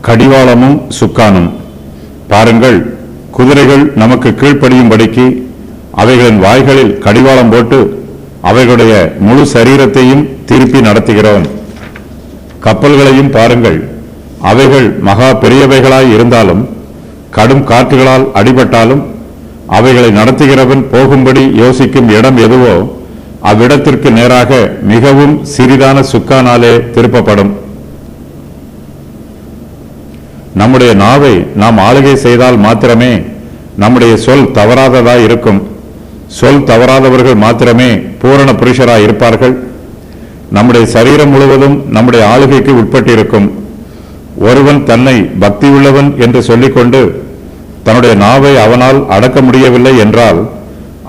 கடிவாளமும் சுக்கானும். பாருங்கள், குதிரைகள் நமக்கு கீழ்ப்படியும்படிக்கு அவைகளின் வாய்களில் கடிவாளம் போட்டு அவைகளுடைய முழு சரீரத்தையும் திருப்பி நடத்துகிறோம். கப்பல்களையும் பாருங்கள், அவைகள் மகா பெரியவைகளாய் இருந்தாலும் கடும் காற்றுகளால் அடிபட்டாலும் அவைகளை நடத்துகிறவன் போகும்படி யோசிக்கும் இடம் எதுவோ அவ்விடத்திற்கு நேராக மிகவும் சிறிதான சுக்கானாலே திருப்பப்படும். நம்முடைய நாவை நாம் ஆளுகை செய்தால் மாத்திரமே நம்முடைய சொல் தவறாததாய் இருக்கும். சொல் தவறாதவர்கள் மாத்திரமே பூரண புருஷராய் இருப்பார்கள். நம்முடைய சரீரம் முழுவதும் நம்முடைய ஆளுகைக்கு உட்பட்டிருக்கும். ஒருவன் தன்னை பக்தியுள்ளவன் என்று சொல்லிக்கொண்டு தன்னுடைய நாவை அவனால் அடக்க முடியவில்லை என்றால்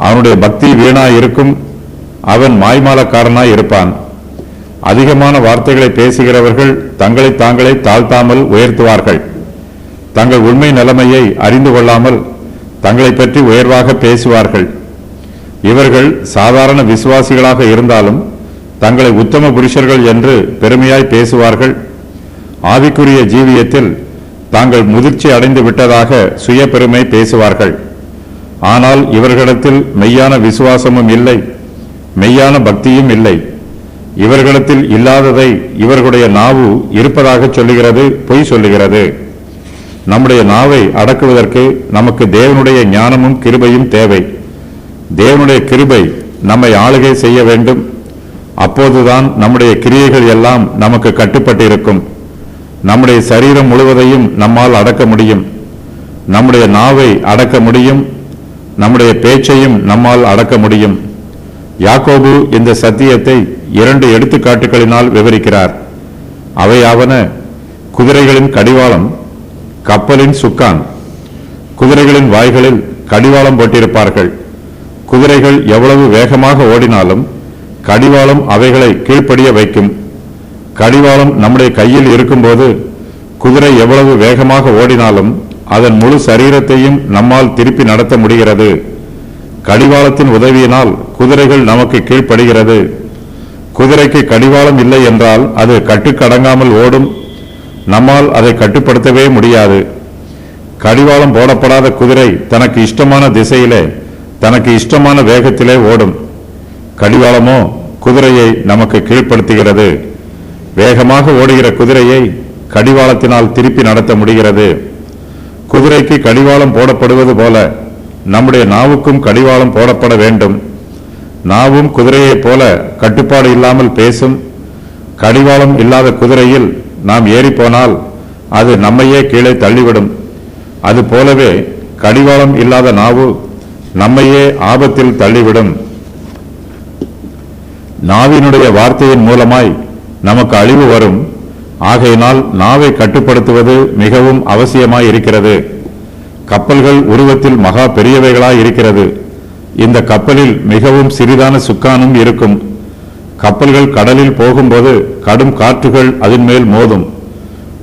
அவனுடைய பக்தி வீணாயிருக்கும். அவன் மாய்மாலக்காரனாய் இருப்பான். அதிகமான வார்த்தைகளை பேசுகிறவர்கள் தங்களை தாங்களே தாழ்த்தாமல் உயர்த்துவார்கள். தங்கள் உண்மை நிலைமையை அறிந்து கொள்ளாமல் தங்களை பற்றி உயர்வாக பேசுவார்கள். இவர்கள் சாதாரண விசுவாசிகளாக இருந்தாலும் தங்களை உத்தம புருஷர்கள் என்று பெருமையாய் பேசுவார்கள். ஆவிக்குரிய ஜீவியத்தில் தாங்கள் முதிர்ச்சி அடைந்து விட்டதாக சுய பெருமை பேசுவார்கள். ஆனால் இவர்களிடத்தில் மெய்யான விசுவாசமும் இல்லை, மெய்யான பக்தியும் இல்லை. இவர்களிடத்தில் இல்லாததை இவர்களுடைய நாவு இருப்பதாக சொல்லுகிறது, பொய் சொல்லுகிறது. நம்முடைய நாவை அடக்குவதற்கு நமக்கு தேவனுடைய ஞானமும் கிருபையும் தேவை. தேவனுடைய கிருபை நம்மை ஆளுகை செய்ய வேண்டும். அப்போதுதான் நம்முடைய கிரியைகள் எல்லாம் நமக்கு கட்டுப்பட்டிருக்கும். நம்முடைய சரீரம் முழுவதையும் நம்மால் அடக்க முடியும். நம்முடைய நாவை அடக்க முடியும். நம்முடைய பேச்சையும் நம்மால் அடக்க முடியும். யாக்கோபு இந்த சத்தியத்தை 2 எடுத்துக்காட்டுகளினால் விவரிக்கிறார். அவையாவன குதிரைகளின் கடிவாளம், கப்பலின் சுக்கான். குதிரைகளின் வாய்களில் கடிவாளம் போட்டிருப்பார்கள். குதிரைகள் எவ்வளவு வேகமாக ஓடினாலும் கடிவாளம் அவைகளை கீழ்ப்படிய வைக்கும். கடிவாளம் நம்முடைய கையில் இருக்கும்போது குதிரை எவ்வளவு வேகமாக ஓடினாலும் அதன் முழு சரீரத்தையும் நம்மால் திருப்பி நடத்த முடிகிறது. கடிவாளத்தின் உதவியினால் குதிரைகள் நமக்கு கீழ்ப்படுகிறது. குதிரைக்கு கடிவாளம் இல்லை என்றால் அது கட்டுக்கடங்காமல் ஓடும். நம்மால் அதை கட்டுப்படுத்தவே முடியாது. கடிவாளம் போடப்படாத குதிரை தனக்கு இஷ்டமான திசையிலே தனக்கு இஷ்டமான வேகத்திலே ஓடும். கடிவாளமோ குதிரையை நமக்கு கீழ்ப்படுத்துகிறது. வேகமாக ஓடுகிற குதிரையை கடிவாளத்தினால் திருப்பி நடத்த முடிகிறது. குதிரைக்கு கடிவாளம் போடப்படுவது போல நம்முடைய நாவுக்கும் கடிவாளம் போடப்பட வேண்டும். நாவும் குதிரையைப் போல கட்டுப்பாடு இல்லாமல் பேசும். கடிவாளம் இல்லாத குதிரையில் நாம் ஏறிப்போனால் அது நம்மையே கீழே தள்ளிவிடும். அது போலவே கடிவாளம் இல்லாத நாவு நம்மையே ஆபத்தில் தள்ளிவிடும். நாவினுடைய வார்த்தையின் மூலமாய் நமக்கு அழிவு வரும். ஆகையினால் நாவை கட்டுப்படுத்துவது மிகவும் அவசியமாய் இருக்கிறது. கப்பல்கள் உருவத்தில் மகா பெரியவைகளாய் இருக்கிறது. இந்த கப்பலில் மிகவும் சிறிதான சுக்கானும் இருக்கும். கப்பல்கள் கடலில் போகும்போது கடும் காற்றுகள் அதன் மேல் மோதும்.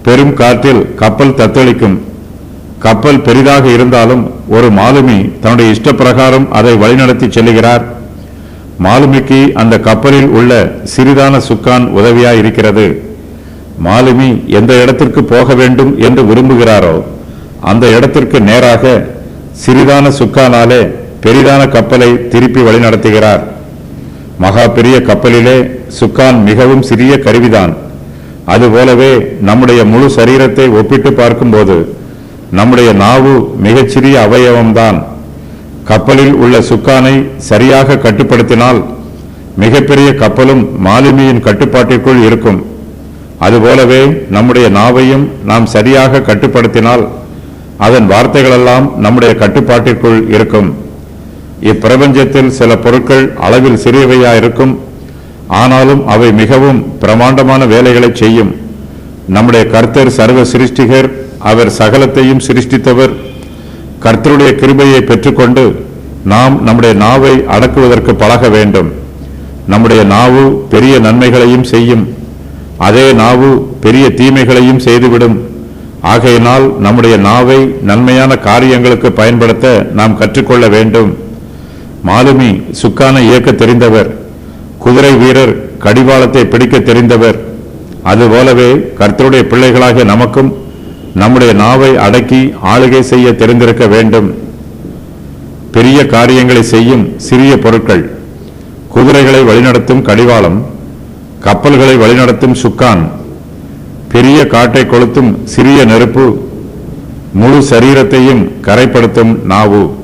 பெரும் காற்றில் கப்பல் தத்தளிக்கும். கப்பல் பெரிதாக இருந்தாலும் ஒரு மாலுமி தன்னுடைய இஷ்டப்பிரகாரம் அதை வழிநடத்தி செல்லுகிறார். மாலுமிக்கு அந்த கப்பலில் உள்ள சிறிதான சுக்கான் உதவியாய் இருக்கிறது. மாலுமி எந்த இடத்திற்கு போக வேண்டும் என்று விரும்புகிறாரோ அந்த இடத்திற்கு நேராக சிறிதான சுக்கானாலே பெரிதான கப்பலை திருப்பி வழிநடத்துகிறார். மகா பெரிய கப்பலிலே சுக்கான் மிகவும் சிறிய கருவிதான். அதுபோலவே நம்முடைய முழு சரீரத்தை ஒப்பிட்டு பார்க்கும்போது நம்முடைய நாவு மிகச்சிறிய அவயவம்தான். கப்பலில் உள்ள சுக்கானை சரியாக கட்டுப்படுத்தினால் மிகப்பெரிய கப்பலும் மாலுமியின் கட்டுப்பாட்டிற்குள் இருக்கும். அதுபோலவே நம்முடைய நாவையும் நாம் சரியாக கட்டுப்படுத்தினால் அதன் வார்த்தைகளெல்லாம் நம்முடைய கட்டுப்பாட்டிற்குள் இருக்கும். இப்பிரபஞ்சத்தில் சில பொருட்கள் அளவில் சிறியவையாயிருக்கும். ஆனாலும் அவை மிகவும் பிரமாண்டமான வேலைகளை செய்யும். நம்முடைய கர்த்தர் சர்வ சிருஷ்டிகர். அவர் சகலத்தையும் சிருஷ்டித்தவர். கர்த்தருடைய கிருபையை பெற்றுக்கொண்டு நாம் நம்முடைய நாவை அடக்குவதற்கு பழக வேண்டும். நம்முடைய நாவு பெரிய நன்மைகளையும் செய்யும். அதே நாவு பெரிய தீமைகளையும் செய்துவிடும். ஆகையினால் நம்முடைய நாவை நன்மையான காரியங்களுக்கு பயன்படுத்த நாம் கற்றுக்கொள்ள வேண்டும். மாலுமி சுக்கானை இயக்க தெரிந்தவர். குதிரை வீரர் கடிவாளத்தை பிடிக்க தெரிந்தவர். அதுபோலவே கர்த்தருடைய பிள்ளைகளாகிய நமக்கும் நம்முடைய நாவை அடக்கி ஆளுகை செய்ய தெரிந்திருக்க வேண்டும். பெரிய காரியங்களை செய்யும் சிறிய பொருட்கள், குதிரைகளை வழிநடத்தும் கடிவாளம், கப்பல்களை வழிநடத்தும் சுக்கான், பெரிய காட்டை கொளுத்தும் சிறிய நெருப்பு, முழு சரீரத்தையும் கரைப்படுத்தும் நாவு.